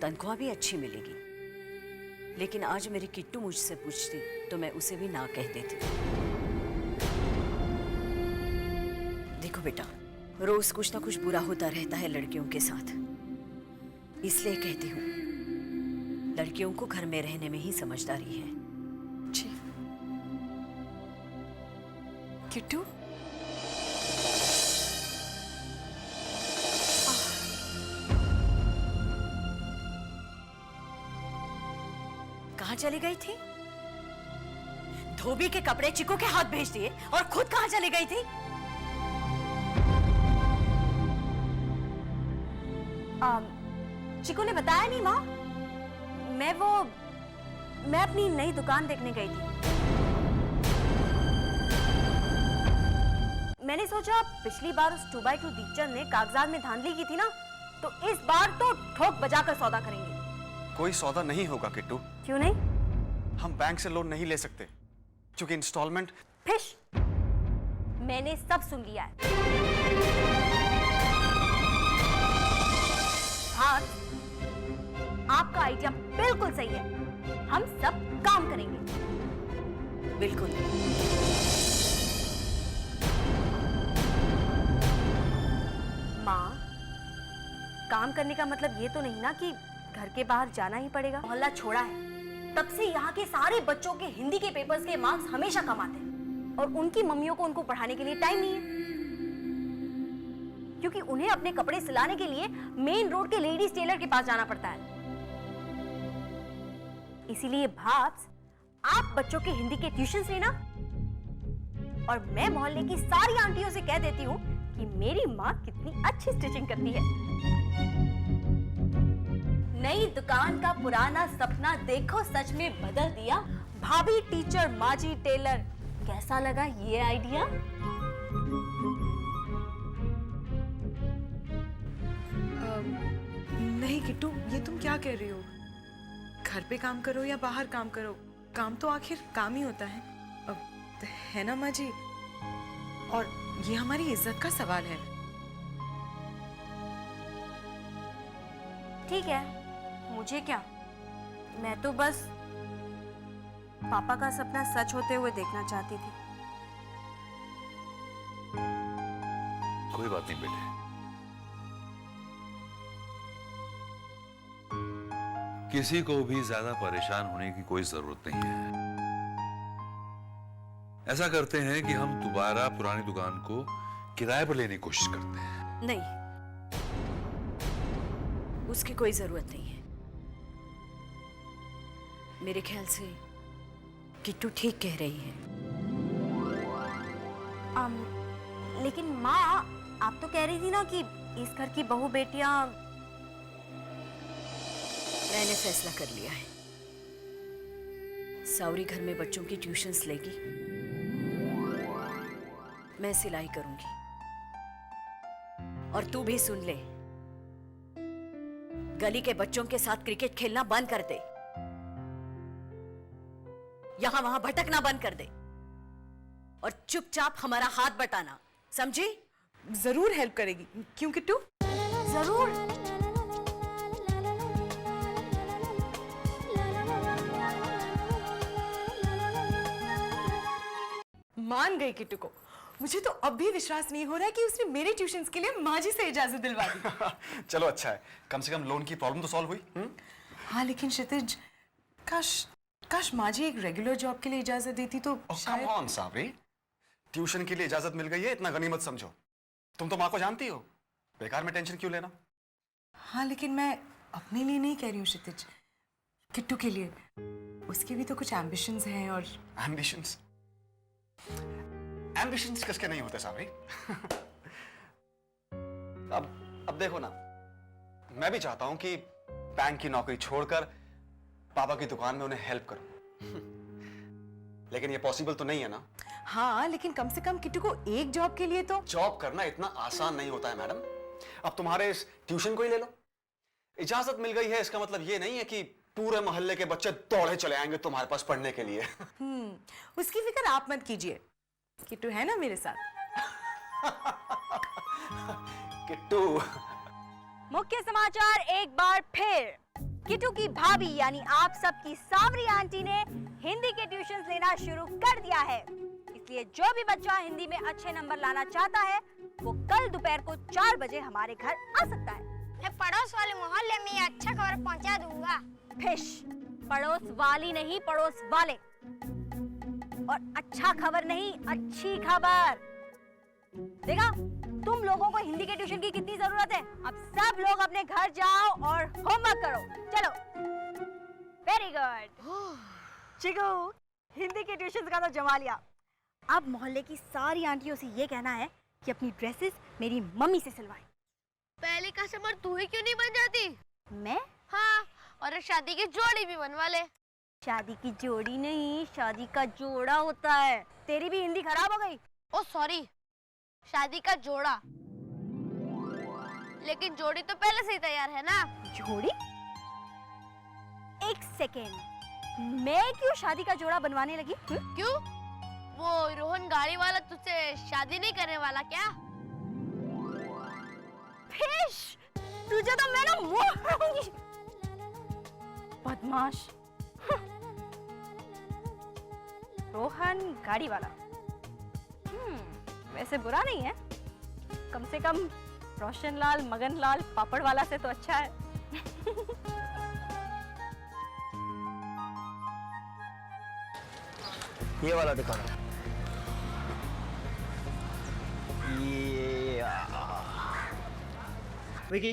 तनख्वाह भी अच्छी मिलेगी। लेकिन आज मेरी किट्टू मुझसे पूछती तो मैं उसे भी ना कह देती। देखो बेटा, रोज कुछ ना कुछ बुरा होता रहता है लड़कियों के साथ, इसलिए कहती हूँ लड़कियों को घर में रहने में ही समझदारी है। जी। किट्टू, कहाँ चली गई थी? धोबी के कपड़े चिकू के हाथ भेज दिए और खुद कहाँ चली गई थी? चिकू ने बताया नहीं माँ। मैं अपनी नई दुकान देखने गई थी। मैंने सोचा पिछली बार उस 2x2 दीपचंद ने कागजात में धांधली की थी ना, तो इस बार तो ठोक बजाकर सौदा करेंगे। कोई सौदा नहीं होगा किट्टू। क्यों नहीं? हम बैंक से लोन नहीं ले सकते क्योंकि इंस्टॉलमेंट। फिश, मैंने सब सुन लिया है। हाँ, आपका आइडिया बिल्कुल सही है। हम सब काम करेंगे। बिल्कुल। माँ, काम करने का मतलब ये तो नहीं ना कि घर के बाहर जाना ही पड़ेगा। मोहल्ला छोड़ा है, तब से यहाँ के सारे बच्चों के हिंदी के पेपर्स के मार्क्स हमेशा कम आते हैं और उनकी मम्मियों को उनको पढ़ाने के लिए टाइम नहीं है, क्योंकि उन्हें अपने कपड़े सिलाने के लिए मेन रोड के लेडीज टेलर के पास जाना पड़ता है। इसीलिए भाब्स, आप बच्चों के हिंदी के ट्यूशंस लेना और मैं मोहल्ले की सारी आंटियों से कह देती हूँ कि मेरी माँ कितनी अच्छी स्टिचिंग करती है। नई दुकान का पुराना सपना देखो सच में बदल दिया। भाभी टीचर, माजी टेलर। कैसा लगा ये आइडिया? नहीं किट्टू, ये तुम क्या कह रही हो? घर पे काम करो या बाहर काम करो, काम तो आखिर काम ही होता है। है ना माँ जी? और ये हमारी इज्जत का सवाल है। ठीक है, मुझे क्या, मैं तो बस पापा का सपना सच होते हुए देखना चाहती थी। कोई बात नहीं बेटे, किसी को भी ज्यादा परेशान होने की कोई जरूरत नहीं है। ऐसा करते हैं कि हम दोबारा पुरानी दुकान को किराए पर लेने की कोशिश करते हैं। नहीं, उसकी कोई जरूरत नहीं है। मेरे ख्याल से किट्टू ठीक कह रही है। लेकिन माँ, आप तो कह रही थी ना कि इस घर की बहू बेटियां। मैंने फैसला कर लिया है, सावरी घर में बच्चों की ट्यूशंस लेगी, मैं सिलाई करूंगी। और तू भी सुन ले, गली के बच्चों के साथ क्रिकेट खेलना बंद कर दे, यहां वहां भटकना बंद कर दे और चुपचाप हमारा हाथ बटाना, समझी? जरूर हेल्प करेगी। क्यों किट्टू? जरूर। मान गई किट्टू को। मुझे तो अब भी विश्वास नहीं हो रहा है कि उसने मेरे ट्यूशंस के लिए माँ जी से इजाजत दिलवा दी। चलो अच्छा है, कम से कम लोन की प्रॉब्लम तो सॉल्व हुई। हाँ, लेकिन क्षितिज, काश माँ जी एक रेगुलर जॉब के लिए इजाजत देती तो शायद। कम ऑन साबरी, ट्यूशन के लिए इजाजत मिल गई है, इतना गनीमत समझो। तुम तो माँ को जानती हो, बेकार में टेंशन क्यों लेना। हाँ, लेकिन मैं अपने लिए नहीं कह रही हूँ क्षितिज, किट्टू के लिए। उसके भी तो कुछ एम्बिशंस हैं। और एम्बिशंस किसके नहीं होते साबरी। अब देखो ना, मैं भी चाहता हूं कि बैंक की नौकरी छोड़कर पापा की दुकान में उन्हें हेल्प करूं। लेकिन ये पॉसिबल तो नहीं है ना। हाँ, लेकिन कम से कम किट्टू को एक जॉब के लिए तो। जॉब करना इतना आसान नहीं होता है मैडम। अब तुम्हारे इस ट्यूशन को ही ले लो, इजाजत मिल गई है, इसका मतलब ये नहीं है कि पूरे मोहल्ले के बच्चे दौड़े चले आएंगे तुम्हारे पास पढ़ने के लिए। उसकी फिक्र आप मत कीजिए, किट्टू है ना मेरे साथ। किट्टू। मुख्य समाचार एक बार फिर। किट्टू की भाभी यानी आप सबकी सांवरी आंटी ने हिंदी के ट्यूशंस लेना शुरू कर दिया है। इसलिए जो भी बच्चा हिंदी में अच्छे नंबर लाना चाहता है वो कल दोपहर को 4 बजे हमारे घर आ सकता है। मैं पड़ोस वाले मोहल्ले में ये अच्छा खबर पहुंचा दूंगा। फिश, पड़ोस वाली नहीं पड़ोस वाले। और अच्छा खबर नहीं, अच्छी खबर। देखा, तुम लोगों को हिंदी के ट्यूशन की कितनी जरूरत है। अब सब लोग अपने घर जाओ और होमवर्क करो। चलो। Very good. चिकू, हिंदी के ट्यूशन का तो जमा लिया। अब मोहल्ले की सारी आंटियों से ये कहना है कि अपनी ड्रेसेस मेरी मम्मी से सिलवाएं। पहले कस्टमर तू ही क्यों नहीं बन जाती? मैं? हाँ, और शादी की जोड़ी भी बनवा ले। शादी की जोड़ी नहीं, शादी का जोड़ा होता है। तेरी भी हिंदी खराब हो गई। ओ सॉरी, शादी का जोड़ा। लेकिन जोड़ी तो पहले से ही तैयार है ना। जोड़ी? एक सेकेंड, मैं क्यों शादी का जोड़ा बनवाने लगी? क्यों? वो रोहन गाड़ी वाला तुझसे शादी नहीं करने वाला क्या? फिश, तुझे तो मैं ना मारूंगी। बदमाश। रोहन गाड़ी वाला। वैसे बुरा नहीं है, कम से कम रोशनलाल मगनलाल पापड़ वाला से तो अच्छा है। ये वाला दिखाना। ये विकी,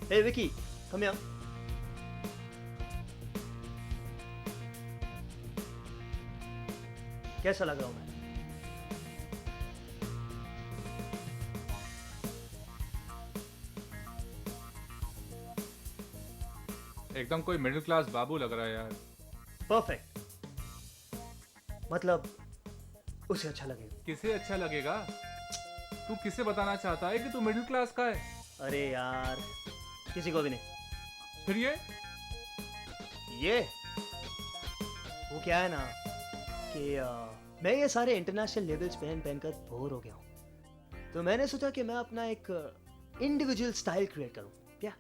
हे विकी, कम हियर। कैसा लग रहा हूं मैं? एकदम कोई मिडिल क्लास बाबू लग रहा है यार। परफेक्ट। मतलब उसे अच्छा लगेगा। किसे अच्छा लगेगा? तू किसे बताना चाहता है कि तू मिडिल क्लास का है? अरे यार, किसी को भी नहीं। फिर ये वो क्या है ना कि मैं ये सारे इंटरनेशनल लेबल्स पहन कर बोर हो गया हूँ, तो मैंने सोचा कि मैं अपना एक इंडिविजुअल स्टाइल क्रिएट करूँ। क्या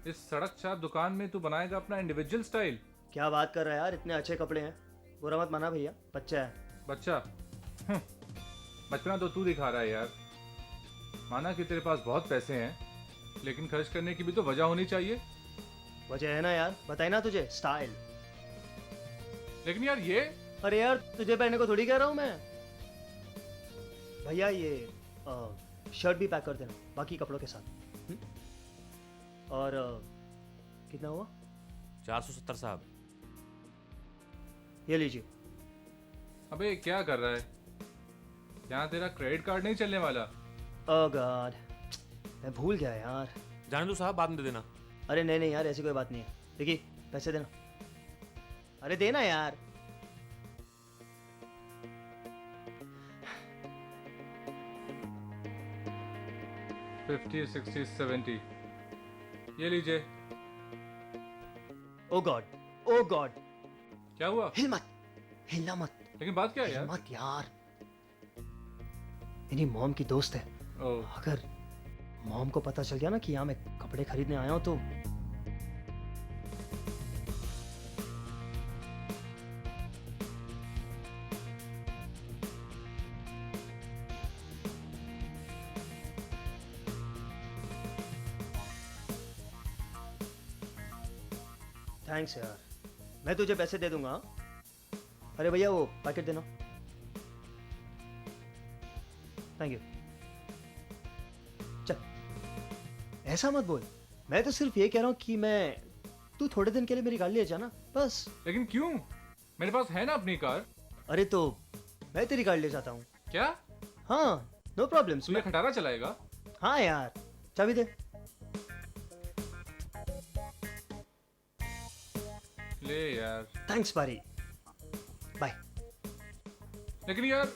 इस सड़क छाप दुकान में तू बनाएगा अपना इंडिविजुअल स्टाइल? क्या बात कर रहा है यार, इतने अच्छे कपड़े हैं। बुरा मत माना भैया, बच्चा है। बच्चा? बचपना तो तू दिखा रहा है यार। माना कि तेरे पास बहुत पैसे हैं, लेकिन खर्च करने की भी तो वजह होनी चाहिए। वजह है ना यार, बताई ना तुझे, स्टाइल। लेकिन यार ये, अरे यार, तुझे पहनने को थोड़ी कह रहा हूँ मैं। भैया ये शर्ट भी पैक कर देना बाकी कपड़ों के साथ। और कितना हुआ? 470 साहब। ये लीजिए। अबे क्या कर रहा है? यहाँ तेरा क्रेडिट कार्ड नहीं चलने वाला? ओह गॉड, मैं भूल गया यार। जाने दो साहब, बाद में दे देना। अरे नहीं नहीं यार, ऐसी कोई बात नहीं है। देखिए, पैसे देना। अरे देना यार। $50, $60, $70। ये लीजिए। ओ गॉड, ओ गॉड। क्या हुआ? हिल मत, हिलना मत। लेकिन बात क्या है हिल यार? मत यार। मेरी मॉम की दोस्त है। ओह, अगर मॉम को पता चल गया ना कि यहाँ मैं कपड़े खरीदने आया हूँ तो थैंक्स यार, मैं तुझे पैसे दे दूंगा। अरे भैया वो पैकेट देना। Thank you. चल, ऐसा मत बोल। मैं तो सिर्फ ये कह रहा हूँ कि तू थोड़े दिन के लिए मेरी गाड़ी ले जाना, बस। लेकिन क्यों? मेरे पास है ना अपनी कार। अरे तो मैं तेरी गाड़ी ले जाता हूँ। क्या? हाँ, नो प्रॉब्लम। तू ये खटारा चलाएगा? हाँ यार, चाबी दे। ले यार। थैंक्स बारी, बाय। लेकिन यार,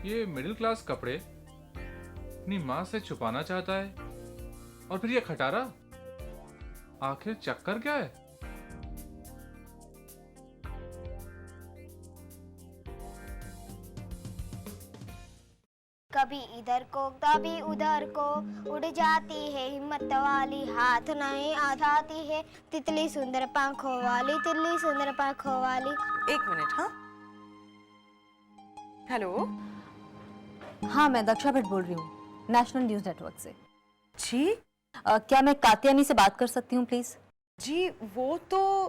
ये मिडिल क्लास कपड़े अपनी माँ से छुपाना चाहता है, और फिर ये खटारा। आखिर चक्कर क्या है? कभी इधर इधर को तभी उधर को, उड़ जाती है हिम्मत वाली, हाथ नहीं आती है, तितली सुंदर पंखों वाली, तितली सुंदर पंखों वाली। एक मिनट। हाँ, हेलो हाँ, मैं दक्षा भट्ट बोल रही हूँ, नेशनल न्यूज नेटवर्क से। जी। क्या मैं कात्यायनी से बात कर सकती हूँ प्लीज? जी वो तो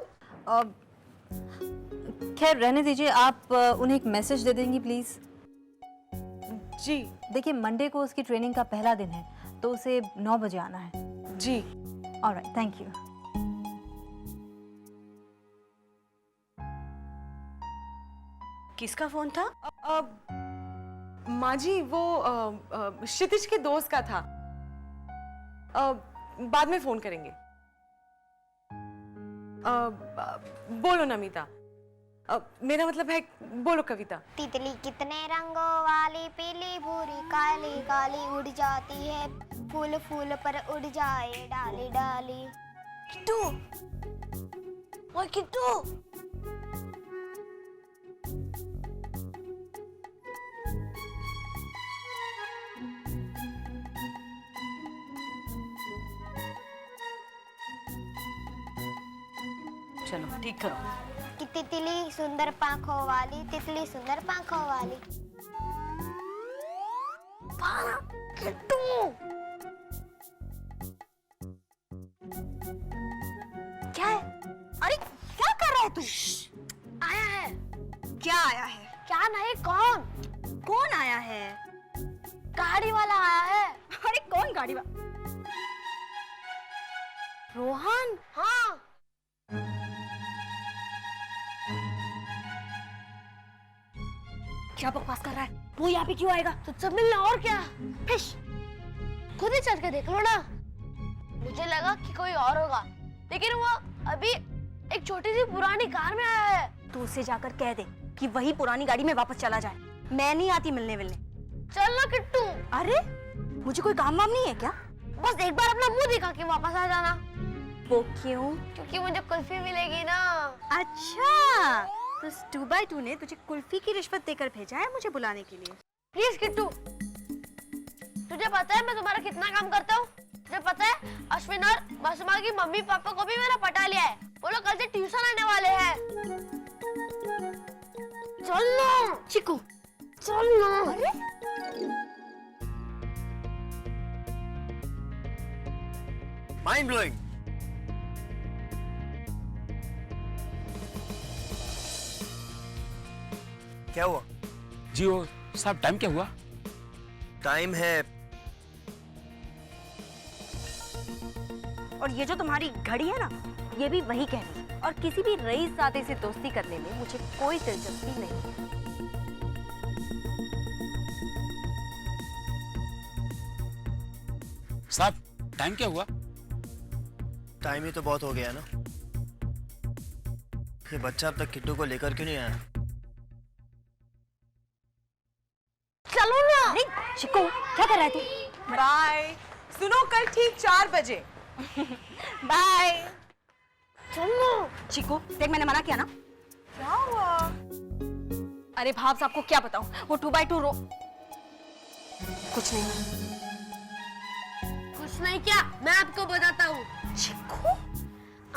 खैर रहने दीजिए, आप उन्हें एक मैसेज दे देंगी प्लीज। जी देखिए, मंडे को उसकी ट्रेनिंग का पहला दिन है, तो उसे 9 बजे आना है। जी। Alright, thank you. किसका फोन था? माँ जी वो क्षितिज के दोस्त का था। बाद में फोन करेंगे। बोलो नमिता। मेरा मतलब है, बोलो कविता। तितली कितने रंगों वाली, पीली भूरी काली काली, उड़ जाती है फूल फूल पर उड़ जाए डाली डाली। किट्टू, ओए किट्टू, चलो ठीक करो। कि तितली सुंदर पंखों वाली, तितली सुंदर पंखों वाली। किट्टू, क्या है? अरे क्या कर रहा है तू? आया है। क्या आया है? क्या नहीं, कौन? कौन आया है? गाड़ी वाला आया है। अरे कौन गाड़ी वाला? रोहन। हाँ, क्या बकवास कर रहा है? वो यहाँ पे क्यों आएगा? तुझसे मिलना और क्या? फिश, खुद ही चढ़ के देख लो ना। मुझे लगा कि कोई और होगा, लेकिन वो अभी एक छोटी सी पुरानी कार में आया है। तू उसे जाकर कह दे कि वही पुरानी गाड़ी में वापस चला जाए। मैं नहीं आती मिलने मिलने। चल ना किट्टू। अरे मुझे कोई काम वाम नहीं है क्या? बस एक बार अपना मुंह दिखा के वापस आ जाना। वो क्यों? क्योंकि मुझे कुल्फी मिलेगी ना। अच्छा, तो 2x2 ने तुझे कुल्फी की रिश्वत देकर भेजा है मुझे बुलाने के लिए। प्लीज किट्टू, तुझे पता है मैं तुम्हारा कितना काम करता हूँ? तुझे पता है अश्विन और मासूमा की मम्मी पापा को भी मैंने पटा लिया है। वो लोग कल से ट्यूशन आने वाले हैं। चल ना चिकू, चल ना। अरे माइंड ब्लोइंग। क्या हुआ? जी वो साहब, टाइम क्या हुआ? टाइम है। और ये जो तुम्हारी घड़ी है ना, ये भी वही कह रही है। और किसी भी रईस ज़ादे से दोस्ती करने में मुझे कोई दिलचस्पी नहीं है। साहब, टाइम क्या हुआ? टाइम ही तो बहुत हो गया ना। ये बच्चा अब तक किट्टू को लेकर क्यों नहीं आया? चलो ना। अरे चिकू, क्या कर रहा है तू? बाय। सुनो, कल ठीक 4 बजे। बाय। चलो चिकू, देख मैंने मना किया ना। क्या हुआ? अरे भाव साहब को क्या बताऊं, वो 2x2 कुछ नहीं। कुछ नहीं, क्या मैं आपको बताता हूँ। चिकू,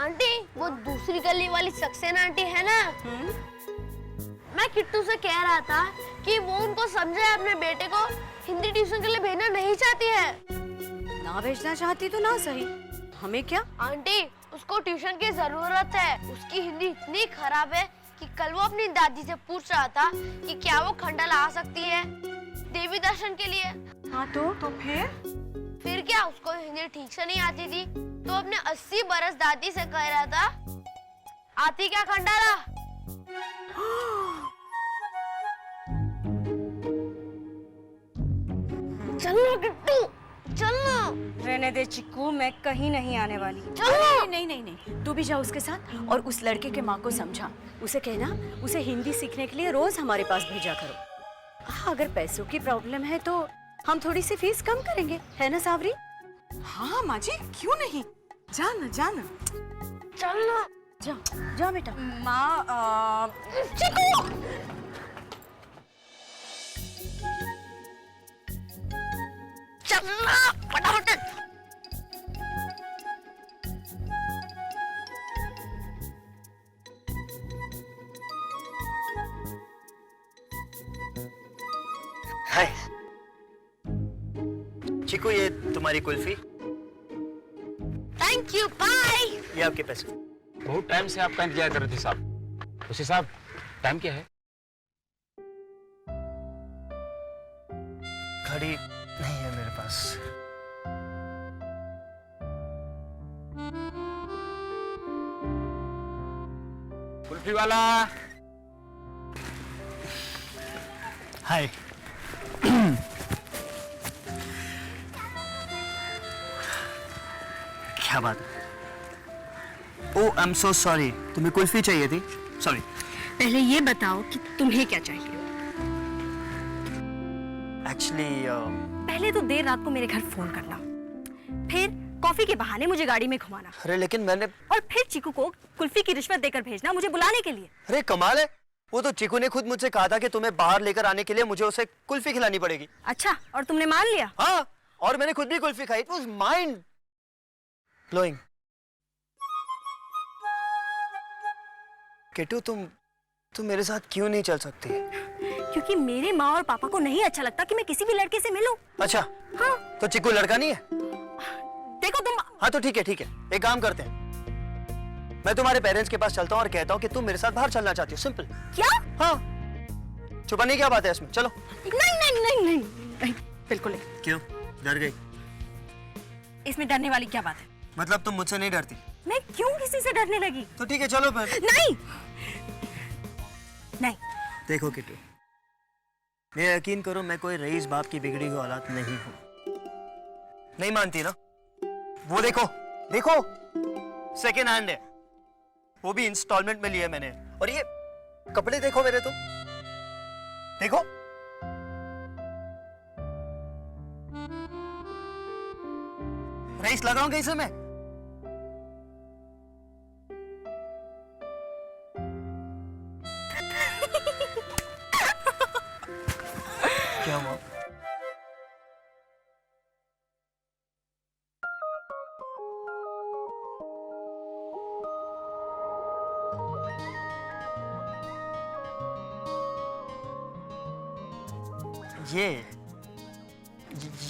आंटी, वो दूसरी गली वाली सक्सेना आंटी है ना, मैं किट्टू से कह रहा था कि वो उनको समझे अपने बेटे को हिंदी ट्यूशन के लिए भेजना नहीं चाहती है। ना भेजना चाहती तो ना सही, हमें क्या? आंटी, उसको ट्यूशन की जरूरत है। उसकी हिंदी इतनी खराब है कि कल वो अपनी दादी से पूछ रहा था कि क्या वो खंडाला आ सकती है देवी दर्शन के लिए। हाँ तो फिर क्या, उसको हिंदी ठीक से नहीं आती थी, तो अपने 80 बरस दादी से कह रहा था, आती क्या खंडाला? चलो किट्टू, चलो। रहने दे चिकू, मैं कहीं नहीं आने वाली। चलो। नहीं नहीं नहीं, तू भी जा उसके साथ और उस लड़के के माँ को समझा। उसे कहना उसे हिंदी सीखने के लिए रोज हमारे पास भेजा करो। हाँ, अगर पैसों की प्रॉब्लम है तो हम थोड़ी सी फीस कम करेंगे, है ना सावरी? हाँ माँ जी, क्यों नहीं। जाना जाना। चलो। जा जा बेटा। माँ, चिकू। चलना फटाफट। हाय चिकू, ये तुम्हारी कुल्फी, थैंक यू, बाय। ये आपके पैसे। बहुत टाइम से आपका इंतजार कर रहे थे साहब। उसी साहब, टाइम क्या है? घड़ी नहीं है मेरे पास। कुल्फी वाला। हाय क्या बात है? ओह आई एम सो सॉरी, तुम्हें कुल्फी चाहिए थी, सॉरी। पहले ये बताओ कि तुम्हें क्या चाहिए। एक्चुअली पहले तो देर रात को मेरे घर फोन करना, फिर कॉफी के बहाने मुझे गाड़ी में घुमाना, अरे लेकिन मैंने, और फिर चीकू को कुल्फी की रिश्वत देकर भेजना मुझे बुलाने के लिए। अरे कमाल है, वो तो चिकू ने खुद मुझसे कहा था कि तुम्हें बाहर लेकर आने के लिए मुझे उसे कुल्फी खिलानी पड़ेगी। अच्छा, और तुमने मान लिया? हाँ, और मैंने खुद भी कुल्फी खाई। It was mind blowing. Kittu, तुम मेरे साथ क्यों नहीं चल सकती? क्योंकि मेरे माँ और पापा को नहीं अच्छा लगता कि मैं किसी भी लड़के से मिलूं। अच्छा, हाँ। तो चिकू लड़का नहीं है? देखो तुम। हाँ तो ठीक है, एक काम करते हैं, मैं तुम्हारे पेरेंट्स के पास चलता हूँ और कहता हूँ कि तुम मेरे साथ बाहर चलना चाहती हो। सिंपल। क्या? हाँ, छुपाने की क्या बात है इसमें? चलो। नहीं नहीं नहीं नहीं, नहीं बिल्कुल नहीं। क्यों डर गई? इसमें डरने वाली क्या बात है? मतलब तुम मुझसे नहीं डरती? मैं क्यों किसी से डरने लगी? तो ठीक है, चलो फिर। नहीं नहीं। देखो किट्टू, ये यकीन करो, मैं कोई रईस बाप की बिगड़ी हुई औलाद नहीं हूँ। नहीं मानती ना? वो देखो देखो, सेकेंड हैंड है, वो भी इंस्टॉलमेंट में लिया मैंने। और ये कपड़े देखो मेरे, तुम देखो। रईस लगाऊं कैसे मैं? क्या हुआ?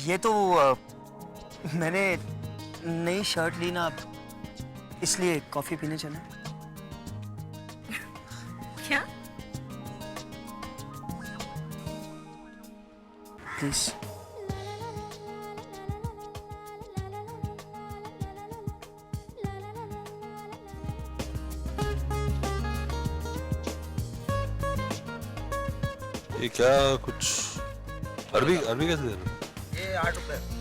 ये तो मैंने नई शर्ट ली ना, इसलिए कॉफी पीने चले। क्या? प्लीज। ये क्या कुछ अरबी कैसे दे रहे हो? ये 8 रुपए।